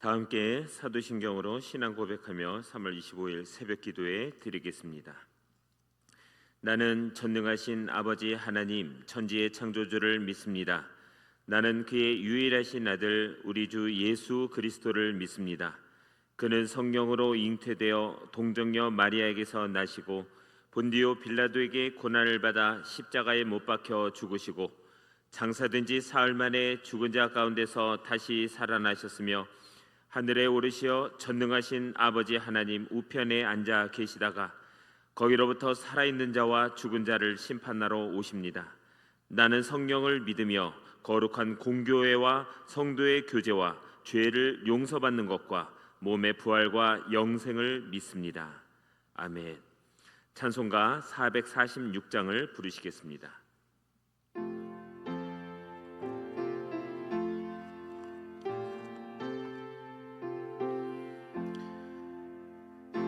다 함께 사도신경으로 신앙 고백하며 3월 25일 새벽 기도에 드리겠습니다. 나는 전능하신 아버지 하나님 천지의 창조주를 믿습니다. 나는 그의 유일하신 아들 우리 주 예수 그리스도를 믿습니다. 그는 성령으로 잉태되어 동정녀 마리아에게서 나시고 본디오 빌라도에게 고난을 받아 십자가에 못 박혀 죽으시고 장사된 지 사흘 만에 죽은 자 가운데서 다시 살아나셨으며 하늘에 오르시어 전능하신 아버지 하나님 우편에 앉아 계시다가 거기로부터 살아있는 자와 죽은 자를 심판하러 오십니다. 나는 성령을 믿으며 거룩한 공교회와 성도의 교제와 죄를 용서받는 것과 몸의 부활과 영생을 믿습니다. 아멘. 찬송가 446장을 부르시겠습니다.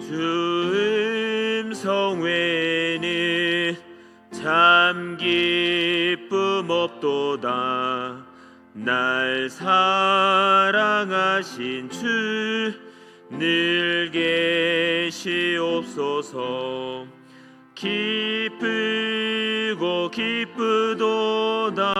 주 음성 외에는 참 기쁨 없도다. 날 사랑하신 주 늘 계시옵소서. 기쁘고 기쁘도다.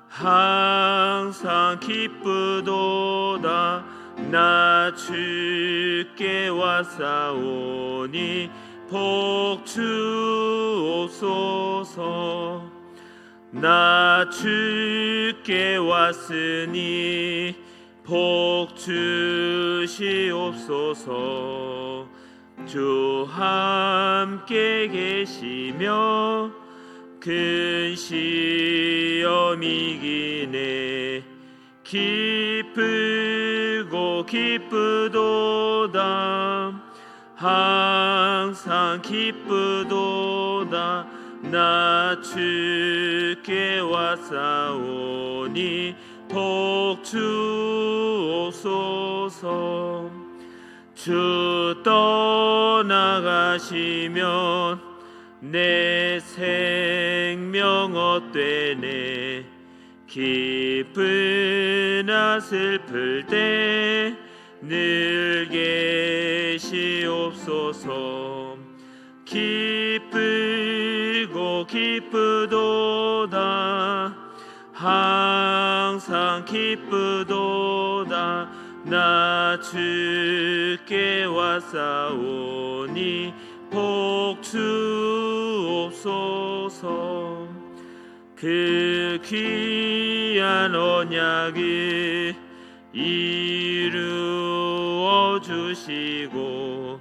항상 기쁘도다. 나 주께 왔사오니 복 주옵소서. 나 주께 왔으니 복 주시옵소서. 주 함께 계시며 큰 시험 이기네. 기쁘고 기쁘도다. 항상 기쁘도다. 나 주께 왔사오니 복 주옵소서. 주 떠나가시면 내 생명 헛되네. 기쁘나 슬플 때 늘 계시옵소서. 기쁘고 기쁘도다. 항상 기쁘도다. 나 주께 왔사오니 복 주옵소서. 그 귀한 언약을 이루어 주시고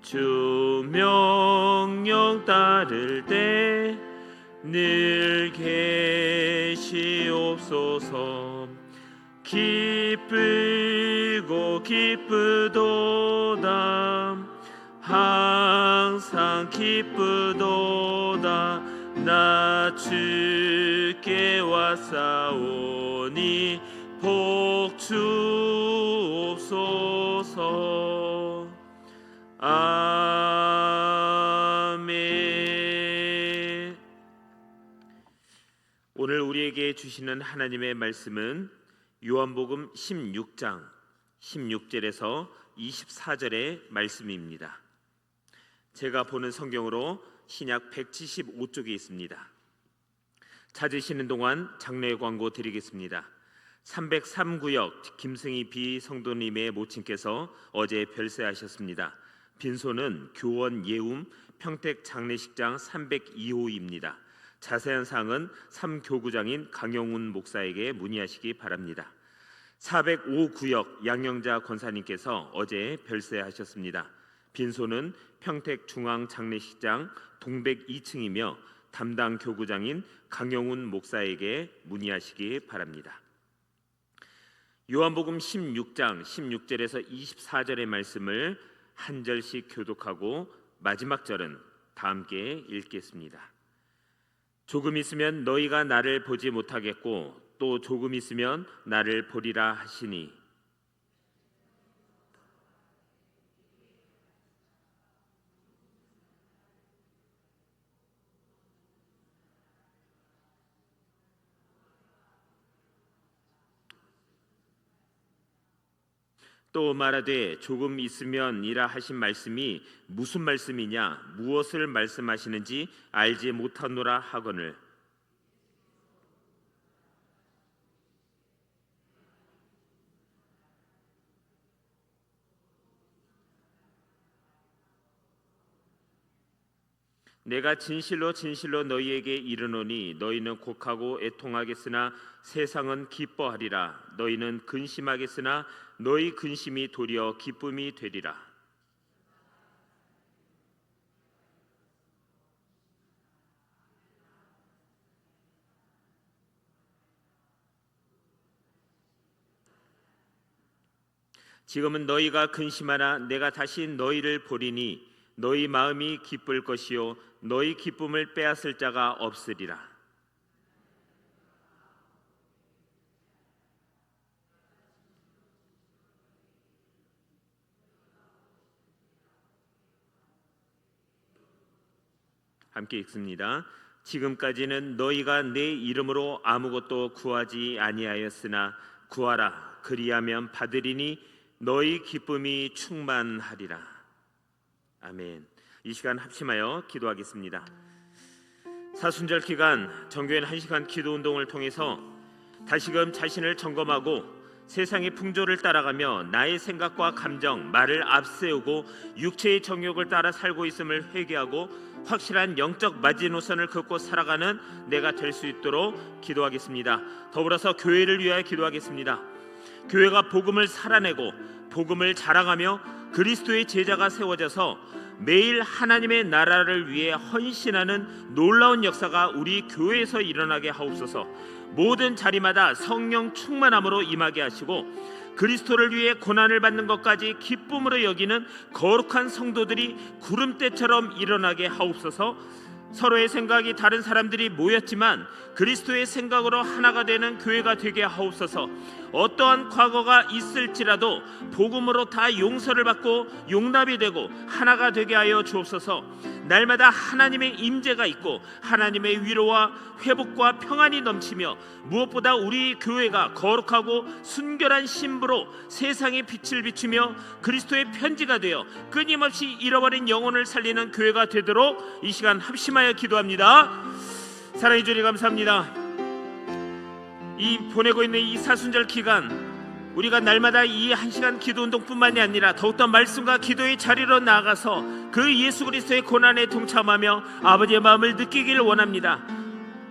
주 명령 따를 때 늘 계시옵소서. 기쁘고 기쁘도다. 항상 기쁘도다. 나 주께 왔사오니 복 주옵소서. 아멘. 오늘 우리에게 주시는 하나님의 말씀은 요한복음 16장 16절에서 24절의 말씀입니다. 제가 보는 성경으로 신약 175쪽에 있습니다. 찾으시는 동안 장례 광고 드리겠습니다. 303구역 김승희 비 성도님의 모친께서 어제 별세하셨습니다. 빈소는 교원 예움 평택 장례식장 302호입니다. 자세한 사항은 3교구장인 강영훈 목사에게 문의하시기 바랍니다. 405구역 양영자 권사님께서 어제 별세하셨습니다. 빈소는 평택 중앙 장례식장 동백 2층이며 담당 교구장인 강영훈 목사에게 문의하시기 바랍니다. 요한복음 16장 16절에서 24절의 말씀을 한 절씩 교독하고 마지막 절은 다 함께 읽겠습니다. 조금 있으면 너희가 나를 보지 못하겠고 또 조금 있으면 나를 보리라 하시니 또 말하되 조금 있으면이라 하신 말씀이 무슨 말씀이냐 무엇을 말씀하시는지 알지 못하노라 하거늘 내가 진실로 진실로 너희에게 이르노니 너희는 곡하고 애통하겠으나 세상은 기뻐하리라. 너희는 근심하겠으나 너희 근심이 도리어 기쁨이 되리라. 지금은 너희가 근심하나 내가 다시 너희를 보리니 너희 마음이 기쁠 것이요 너희 기쁨을 빼앗을 자가 없으리라. 함께 읽습니다. 지금까지는 너희가 내 이름으로 아무것도 구하지 아니하였으나 구하라 그리하면 받으리니 너희 기쁨이 충만하리라. 아멘. 이 시간 합심하여 기도하겠습니다. 사순절 기간 정교회는 1시간 기도 운동을 통해서 다시금 자신을 점검하고 세상의 풍조를 따라가며 나의 생각과 감정, 말을 앞세우고 육체의 정욕을 따라 살고 있음을 회개하고 확실한 영적 마지노선을 긋고 살아가는 내가 될 수 있도록 기도하겠습니다. 더불어서 교회를 위하여 기도하겠습니다. 교회가 복음을 살아내고 복음을 자랑하며 그리스도의 제자가 세워져서 매일 하나님의 나라를 위해 헌신하는 놀라운 역사가 우리 교회에서 일어나게 하옵소서. 모든 자리마다 성령 충만함으로 임하게 하시고 그리스도를 위해 고난을 받는 것까지 기쁨으로 여기는 거룩한 성도들이 구름대처럼 일어나게 하옵소서. 서로의 생각이 다른 사람들이 모였지만 그리스도의 생각으로 하나가 되는 교회가 되게 하옵소서. 어떠한 과거가 있을지라도 복음으로 다 용서를 받고 용납이 되고 하나가 되게 하여 주옵소서. 날마다 하나님의 임재가 있고 하나님의 위로와 회복과 평안이 넘치며 무엇보다 우리 교회가 거룩하고 순결한 신부로 세상에 빛을 비추며 그리스도의 편지가 되어 끊임없이 잃어버린 영혼을 살리는 교회가 되도록 이 시간 합심하여 기도합니다. 사랑해 주님 감사합니다. 이 보내고 있는 이 사순절 기간 우리가 날마다 이 1시간 기도 운동뿐만이 아니라 더욱더 말씀과 기도의 자리로 나아가서 그 예수 그리스도의 고난에 동참하며 아버지의 마음을 느끼기를 원합니다.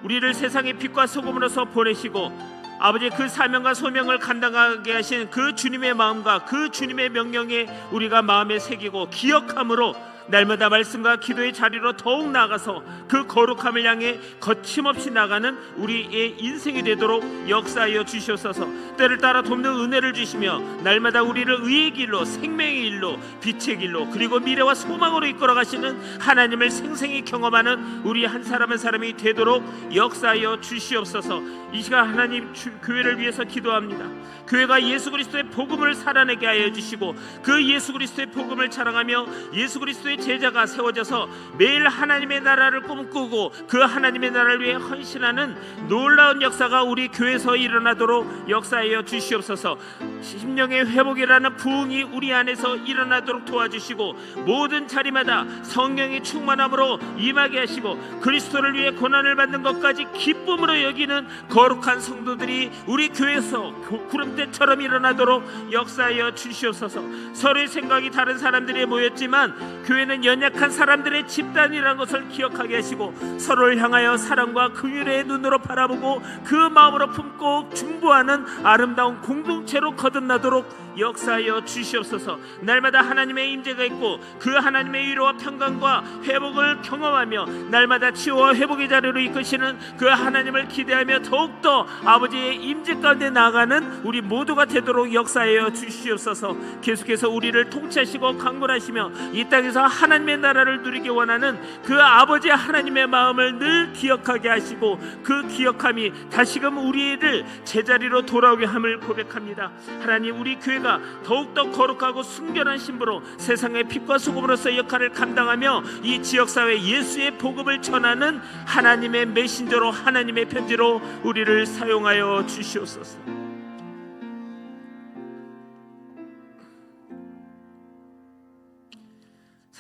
우리를 세상의 빛과 소금으로서 보내시고 아버지의 그 사명과 소명을 감당하게 하신 그 주님의 마음과 그 주님의 명령에 우리가 마음에 새기고 기억함으로 날마다 말씀과 기도의 자리로 더욱 나아가서 그 거룩함을 향해 거침없이 나가는 우리의 인생이 되도록 역사하여 주시옵소서. 때를 따라 돕는 은혜를 주시며 날마다 우리를 의의 길로 생명의 길로 빛의 길로 그리고 미래와 소망으로 이끌어가시는 하나님을 생생히 경험하는 우리 한 사람 한 사람이 되도록 역사하여 주시옵소서. 이 시간 하나님 교회를 위해서 기도합니다. 교회가 예수 그리스도의 복음을 살아내게 하여 주시고 그 예수 그리스도의 복음을 자랑하며 예수 그리스도의 제자가 세워져서 매일 하나님의 나라를 꿈꾸고 그 하나님의 나라를 위해 헌신하는 놀라운 역사가 우리 교회에서 일어나도록 역사하여 주시옵소서. 심령의 회복이라는 부흥이 우리 안에서 일어나도록 도와주시고 모든 자리마다 성령의 충만함으로 임하게 하시고 그리스도를 위해 고난을 받는 것까지 기쁨으로 여기는 거룩한 성도들이 우리 교회에서 구름대처럼 일어나도록 역사하여 주시옵소서. 서로의 생각이 다른 사람들이 모였지만 교회는 연약한 사람들의 집단이라는 것을 기억하게 하시고 서로를 향하여 사랑과 긍휼의 눈으로 바라보고 그 마음으로 품고 중보하는 아름다운 공동체로 거듭나도록 역사하여 주시옵소서. 날마다 하나님의 임재가 있고 그 하나님의 위로와 평강과 회복을 경험하며 날마다 치유와 회복의 자리로 이끄시는 그 하나님을 기대하며 더욱더 아버지의 임재 가운데 나아가는 우리 모두가 되도록 역사하여 주시옵소서. 계속해서 우리를 통치하시고 강권하시며 이 땅에서 하나님의 나라를 누리기 원하는 그 아버지 하나님의 마음을 늘 기억하게 하시고 그 기억함이 다시금 우리를 제자리로 돌아오게 함을 고백합니다. 하나님 우리 교회가 더욱더 거룩하고 순결한 신부로 세상의 빛과 소금으로서 역할을 감당하며 이 지역사회 예수의 복음을 전하는 하나님의 메신저로 하나님의 편지로 우리를 사용하여 주시옵소서.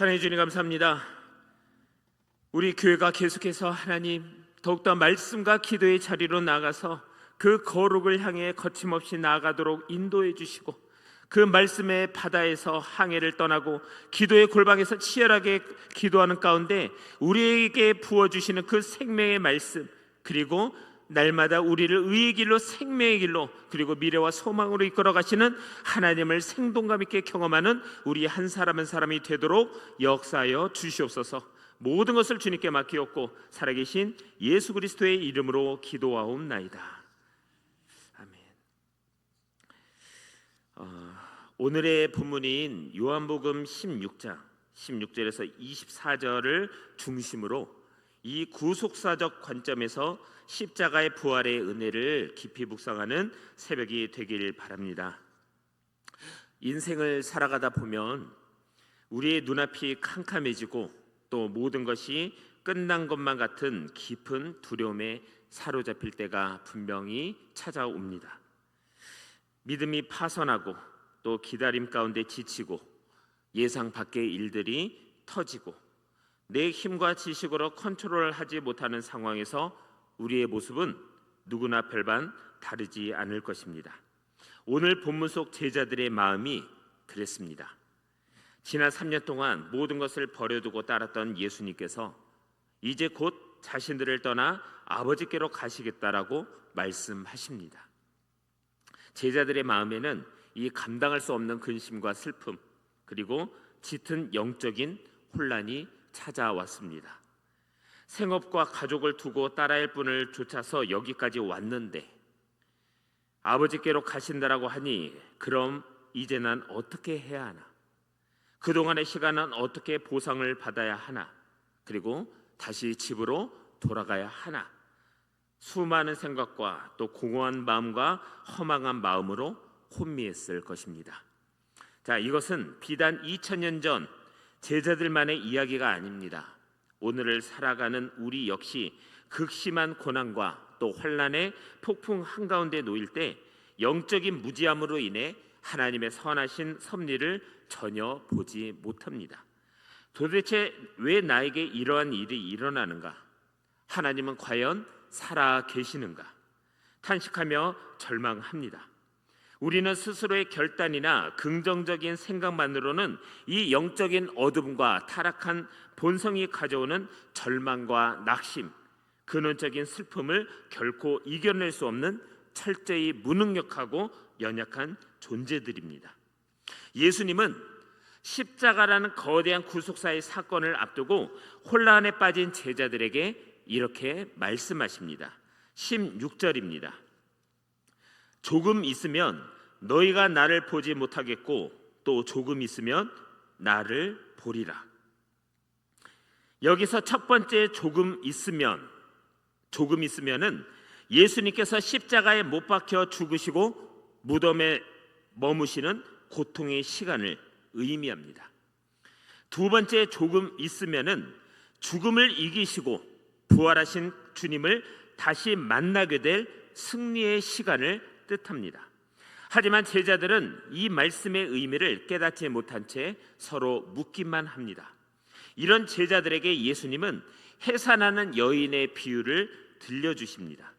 사랑해 주님 감사합니다. 우리 교회가 계속해서 하나님 더욱더 말씀과 기도의 자리로 나가서 그 거룩을 향해 거침없이 나아가도록 인도해 주시고, 그 말씀의 바다에서 항해를 떠나고 기도의 골방에서 치열하게 기도하는 가운데 우리에게 부어주시는 그 생명의 말씀, 그리고 날마다 우리를 의의 길로, 생명의 길로, 그리고 미래와 소망으로 이끌어 가시는 하나님을 생동감 있게 경험하는 우리 한 사람 한 사람이 되도록 역사하여 주시옵소서. 모든 것을 주님께 맡기옵고 살아계신 예수 그리스도의 이름으로 기도하옵나이다. 아멘. 오늘의 본문인 요한복음 16장 16절에서 24절을 중심으로 이 구속사적 관점에서 십자가의 부활의 은혜를 깊이 묵상하는 새벽이 되길 바랍니다. 인생을 살아가다 보면 우리의 눈앞이 캄캄해지고 또 모든 것이 끝난 것만 같은 깊은 두려움에 사로잡힐 때가 분명히 찾아옵니다. 믿음이 파선하고 또 기다림 가운데 지치고 예상 밖의 일들이 터지고 내 힘과 지식으로 컨트롤하지 못하는 상황에서 우리의 모습은 누구나 별반 다르지 않을 것입니다. 오늘 본문 속 제자들의 마음이 그랬습니다. 지난 3년 동안 모든 것을 버려두고 따랐던 예수님께서 이제 곧 자신들을 떠나 아버지께로 가시겠다라고 말씀하십니다. 제자들의 마음에는 이 감당할 수 없는 근심과 슬픔, 그리고 짙은 영적인 혼란이 찾아왔습니다. 생업과 가족을 두고 딸아일 분을 쫓아서 여기까지 왔는데 아버지께로 가신다라고 하니 그럼 이제 난 어떻게 해야 하나? 그동안의 시간은 어떻게 보상을 받아야 하나? 그리고 다시 집으로 돌아가야 하나? 수많은 생각과 또 공허한 마음과 허망한 마음으로 혼미했을 것입니다. 자, 이것은 비단 2000년 전 제자들만의 이야기가 아닙니다. 오늘을 살아가는 우리 역시 극심한 고난과 또 환난의 폭풍 한가운데 놓일 때 영적인 무지함으로 인해 하나님의 선하신 섭리를 전혀 보지 못합니다. 도대체 왜 나에게 이러한 일이 일어나는가? 하나님은 과연 살아 계시는가? 탄식하며 절망합니다. 우리는 스스로의 결단이나 긍정적인 생각만으로는 이 영적인 어둠과 타락한 본성이 가져오는 절망과 낙심, 근원적인 슬픔을 결코 이겨낼 수 없는 철저히 무능력하고 연약한 존재들입니다. 예수님은 십자가라는 거대한 구속사의 사건을 앞두고 혼란에 빠진 제자들에게 이렇게 말씀하십니다. 16절입니다. 조금 있으면 너희가 나를 보지 못하겠고 또 조금 있으면 나를 보리라. 여기서 첫 번째 조금 있으면은 예수님께서 십자가에 못 박혀 죽으시고 무덤에 머무시는 고통의 시간을 의미합니다. 두 번째 조금 있으면은 죽음을 이기시고 부활하신 주님을 다시 만나게 될 승리의 시간을 뜻합니다. 하지만 제자들은 이 말씀의 의미를 깨닫지 못한 채 서로 묻기만 합니다. 이런 제자들에게 예수님은 해산하는 여인의 비유를 들려주십니다.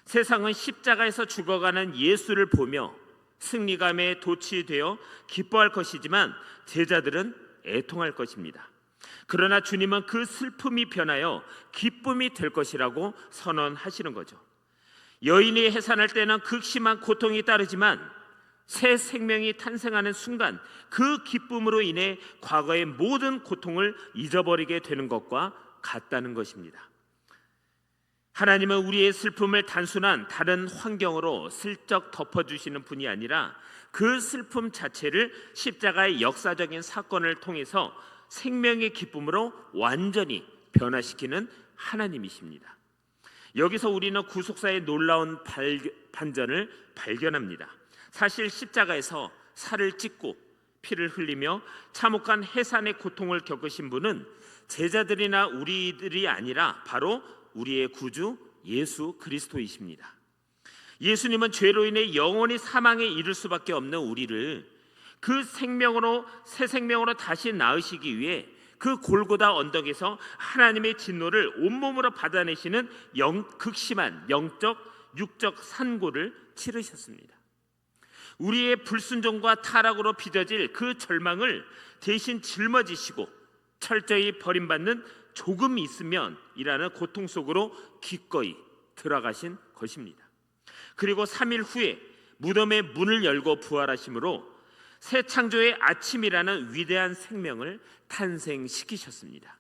세상은 십자가에서 죽어가는 예수를 보며 승리감에 도취되어 기뻐할 것이지만 제자들은 애통할 것입니다. 그러나 주님은 그 슬픔이 변하여 기쁨이 될 것이라고 선언하시는 거죠. 여인이 해산할 때는 극심한 고통이 따르지만 새 생명이 탄생하는 순간 그 기쁨으로 인해 과거의 모든 고통을 잊어버리게 되는 것과 같다는 것입니다. 하나님은 우리의 슬픔을 단순한 다른 환경으로 슬쩍 덮어주시는 분이 아니라 그 슬픔 자체를 십자가의 역사적인 사건을 통해서 생명의 기쁨으로 완전히 변화시키는 하나님이십니다. 여기서 우리는 구속사의 놀라운 반전을 발견합니다. 사실 십자가에서 살을 찢고 피를 흘리며 참혹한 해산의 고통을 겪으신 분은 제자들이나 우리들이 아니라 바로 우리의 구주 예수 그리스도이십니다. 예수님은 죄로 인해 영원히 사망에 이를 수밖에 없는 우리를 그 생명으로 새 생명으로 다시 낳으시기 위해 그 골고다 언덕에서 하나님의 진노를 온몸으로 받아내시는 극심한 영적, 육적 산고를 치르셨습니다. 우리의 불순종과 타락으로 빚어질 그 절망을 대신 짊어지시고 철저히 버림받는 조금 있으면 이라는 고통 속으로 기꺼이 들어가신 것입니다. 그리고 3일 후에 무덤의 문을 열고 부활하심으로 새 창조의 아침이라는 위대한 생명을 탄생시키셨습니다.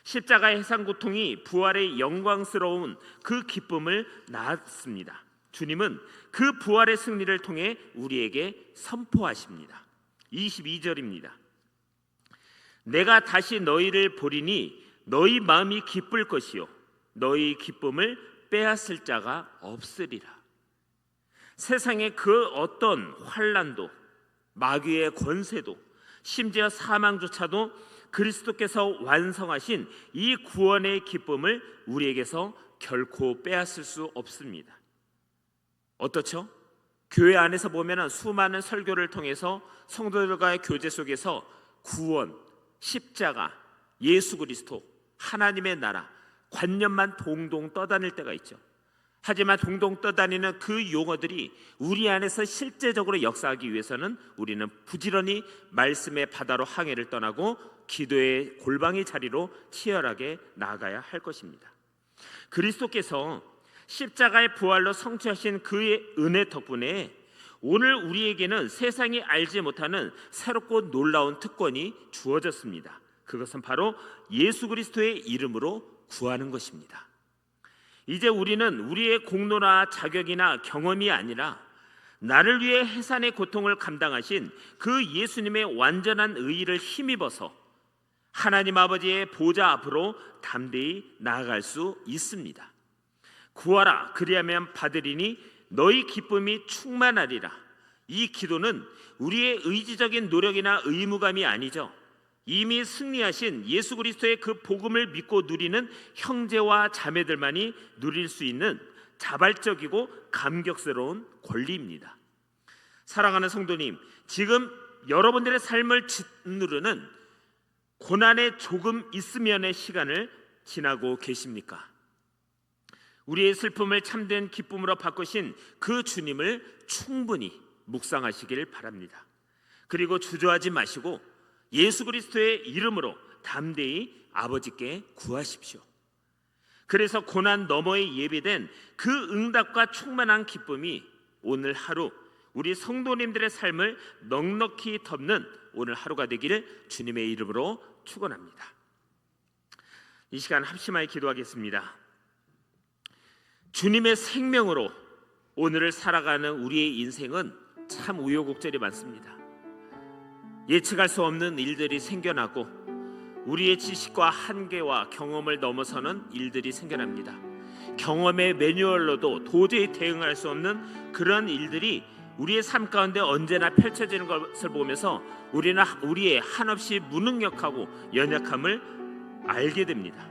십자가의 해상 고통이 부활의 영광스러운 그 기쁨을 낳았습니다. 주님은 그 부활의 승리를 통해 우리에게 선포하십니다. 22절입니다. 내가 다시 너희를 보리니 너희 마음이 기쁠 것이요 너희 기쁨을 빼앗을 자가 없으리라. 세상의 그 어떤 환난도 마귀의 권세도 심지어 사망조차도 그리스도께서 완성하신 이 구원의 기쁨을 우리에게서 결코 빼앗을 수 없습니다. 어떻죠? 교회 안에서 보면 수많은 설교를 통해서 성도들과의 교제 속에서 구원, 십자가, 예수 그리스도, 하나님의 나라, 관념만 동동 떠다닐 때가 있죠. 하지만 동동 떠다니는 그 용어들이 우리 안에서 실제적으로 역사하기 위해서는 우리는 부지런히 말씀의 바다로 항해를 떠나고 기도의 골방의 자리로 치열하게 나아가야 할 것입니다. 그리스도께서 십자가의 부활로 성취하신 그의 은혜 덕분에 오늘 우리에게는 세상이 알지 못하는 새롭고 놀라운 특권이 주어졌습니다. 그것은 바로 예수 그리스도의 이름으로 구하는 것입니다. 이제 우리는 우리의 공로나 자격이나 경험이 아니라 나를 위해 해산의 고통을 감당하신 그 예수님의 완전한 의의를 힘입어서 하나님 아버지의 보좌 앞으로 담대히 나아갈 수 있습니다. 구하라 그리하면 받으리니 너희 기쁨이 충만하리라. 이 기도는 우리의 의지적인 노력이나 의무감이 아니죠. 이미 승리하신 예수 그리스도의 그 복음을 믿고 누리는 형제와 자매들만이 누릴 수 있는 자발적이고 감격스러운 권리입니다. 사랑하는 성도님, 지금 여러분들의 삶을 짓누르는 고난에 조금 있으면의 시간을 지나고 계십니까? 우리의 슬픔을 참된 기쁨으로 바꾸신 그 주님을 충분히 묵상하시길 바랍니다. 그리고 주저하지 마시고 예수 그리스도의 이름으로 담대히 아버지께 구하십시오. 그래서 고난 너머에 예비된 그 응답과 충만한 기쁨이 오늘 하루 우리 성도님들의 삶을 넉넉히 덮는 오늘 하루가 되기를 주님의 이름으로 축원합니다. 이 시간 합심하여 기도하겠습니다. 주님의 생명으로 오늘을 살아가는 우리의 인생은 참 우여곡절이 많습니다. 예측할 수 없는 일들이 생겨나고 우리의 지식과 한계와 경험을 넘어서는 일들이 생겨납니다. 경험의 매뉴얼로도 도저히 대응할 수 없는 그런 일들이 우리의 삶 가운데 언제나 펼쳐지는 것을 보면서 우리는 우리의 한없이 무능력하고 연약함을 알게 됩니다.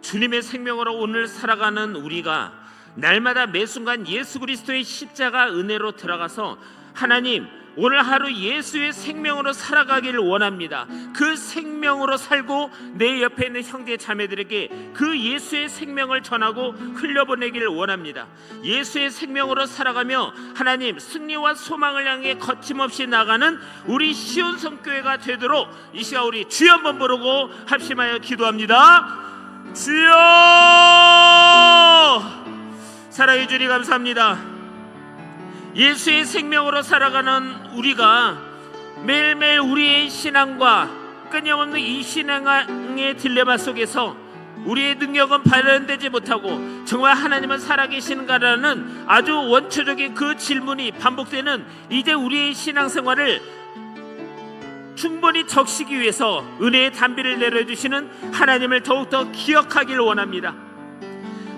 주님의 생명으로 오늘 살아가는 우리가 날마다 매 순간 예수 그리스도의 십자가 은혜로 들어가서 하나님 오늘 하루 예수의 생명으로 살아가기를 원합니다. 그 생명으로 살고 내 옆에 있는 형제 자매들에게 그 예수의 생명을 전하고 흘려보내기를 원합니다. 예수의 생명으로 살아가며 하나님 승리와 소망을 향해 거침없이 나가는 우리 시온성교회가 되도록 이 시간 우리 주여 한번 부르고 합심하여 기도합니다. 주여! 사랑해 주니 감사합니다. 예수의 생명으로 살아가는 우리가 매일매일 우리의 신앙과 끊임없는 이 신앙의 딜레마 속에서 우리의 능력은 발현되지 못하고 정말 하나님은 살아계신가라는 아주 원초적인 그 질문이 반복되는 이제 우리의 신앙생활을 충분히 적시기 위해서 은혜의 담비를 내려주시는 하나님을 더욱더 기억하기를 원합니다.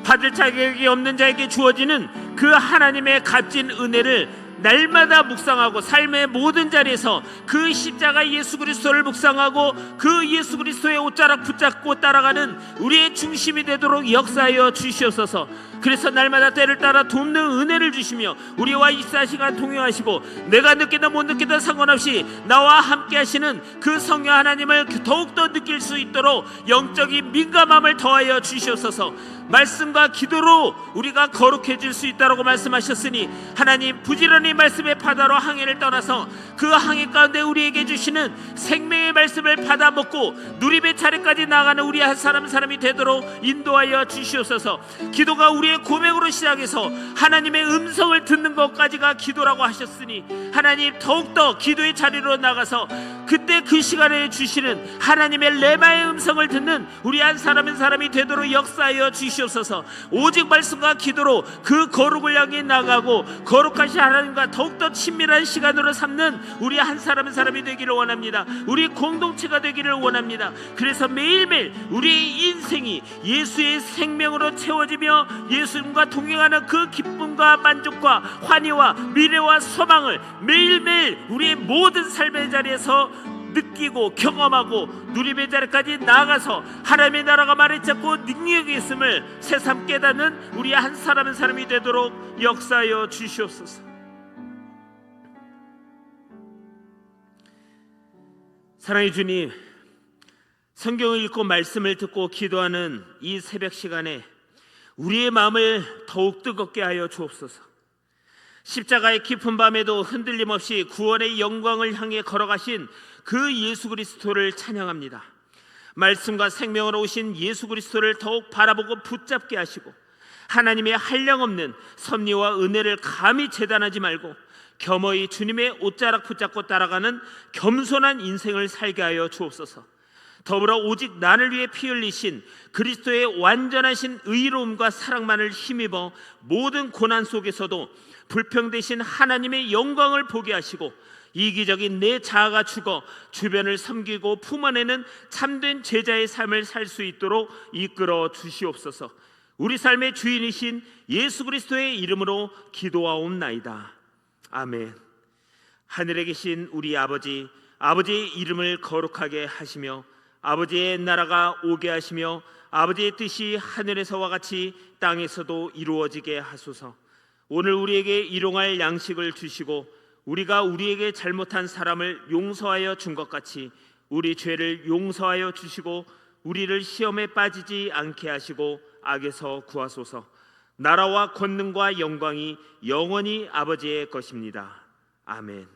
받을 자격이 없는 자에게 주어지는 그 하나님의 값진 은혜를 날마다 묵상하고 삶의 모든 자리에서 그 십자가 예수 그리스도를 묵상하고 그 예수 그리스도의 옷자락 붙잡고 따라가는 우리의 중심이 되도록 역사하여 주시옵소서. 그래서 날마다 때를 따라 돕는 은혜를 주시며 우리와 24시간 동행하시고 내가 느끼든 못 느끼든 상관없이 나와 함께 하시는 그 성령 하나님을 더욱더 느낄 수 있도록 영적인 민감함을 더하여 주시옵소서. 말씀과 기도로 우리가 거룩해질 수 있다고 말씀하셨으니 하나님, 부지런히 말씀의 바다로 항해를 떠나서 그 항해 가운데 우리에게 주시는 생명의 말씀을 받아 먹고 누림의 차례까지 나아가는 우리 한 사람이 되도록 인도하여 주시옵소서. 기도가 우리의 고백으로 시작해서 하나님의 음성을 듣는 것까지가 기도라고 하셨으니 하나님, 더욱더 기도의 자리로 나가서 그때 그 시간에 주시는 하나님의 레마의 음성을 듣는 우리 한 사람이 되도록 역사하여 주시옵소서. 오직 말씀과 기도로 그 거룩을 향해 나가고 거룩하신 하나님과 더욱더 친밀한 시간으로 삼는 우리 한 사람이 되기를 원합니다. 우리 공동체가 되기를 원합니다. 그래서 매일매일 우리의 인생이 예수의 생명으로 채워지며 예수님과 동행하는 그 기쁨과 만족과 환희와 미래와 소망을 매일매일 우리의 모든 삶의 자리에서 느끼고 경험하고 누림의 자리까지 나아가서 하나님의 나라가 말에 잡고 능력이 있음을 새삼 깨닫는 우리 한 사람이 되도록 역사하여 주시옵소서. 사랑의 주님, 성경을 읽고 말씀을 듣고 기도하는 이 새벽 시간에 우리의 마음을 더욱 뜨겁게 하여 주옵소서. 십자가의 깊은 밤에도 흔들림 없이 구원의 영광을 향해 걸어가신 그 예수 그리스도를 찬양합니다. 말씀과 생명으로 오신 예수 그리스도를 더욱 바라보고 붙잡게 하시고 하나님의 한량없는 섭리와 은혜를 감히 재단하지 말고 겸허히 주님의 옷자락 붙잡고 따라가는 겸손한 인생을 살게 하여 주옵소서. 더불어 오직 나를 위해 피 흘리신 그리스도의 완전하신 의로움과 사랑만을 힘입어 모든 고난 속에서도 불평되신 하나님의 영광을 보게 하시고 이기적인 내 자아가 죽어 주변을 섬기고 품어내는 참된 제자의 삶을 살 수 있도록 이끌어 주시옵소서. 우리 삶의 주인이신 예수 그리스도의 이름으로 기도하옵나이다. 아멘. 하늘에 계신 우리 아버지, 아버지의 이름을 거룩하게 하시며 아버지의 나라가 오게 하시며 아버지의 뜻이 하늘에서와 같이 땅에서도 이루어지게 하소서. 오늘 우리에게 일용할 양식을 주시고 우리가 우리에게 잘못한 사람을 용서하여 준 것 같이 우리 죄를 용서하여 주시고 우리를 시험에 빠지지 않게 하시고 악에서 구하소서. 나라와 권능과 영광이 영원히 아버지의 것입니다. 아멘.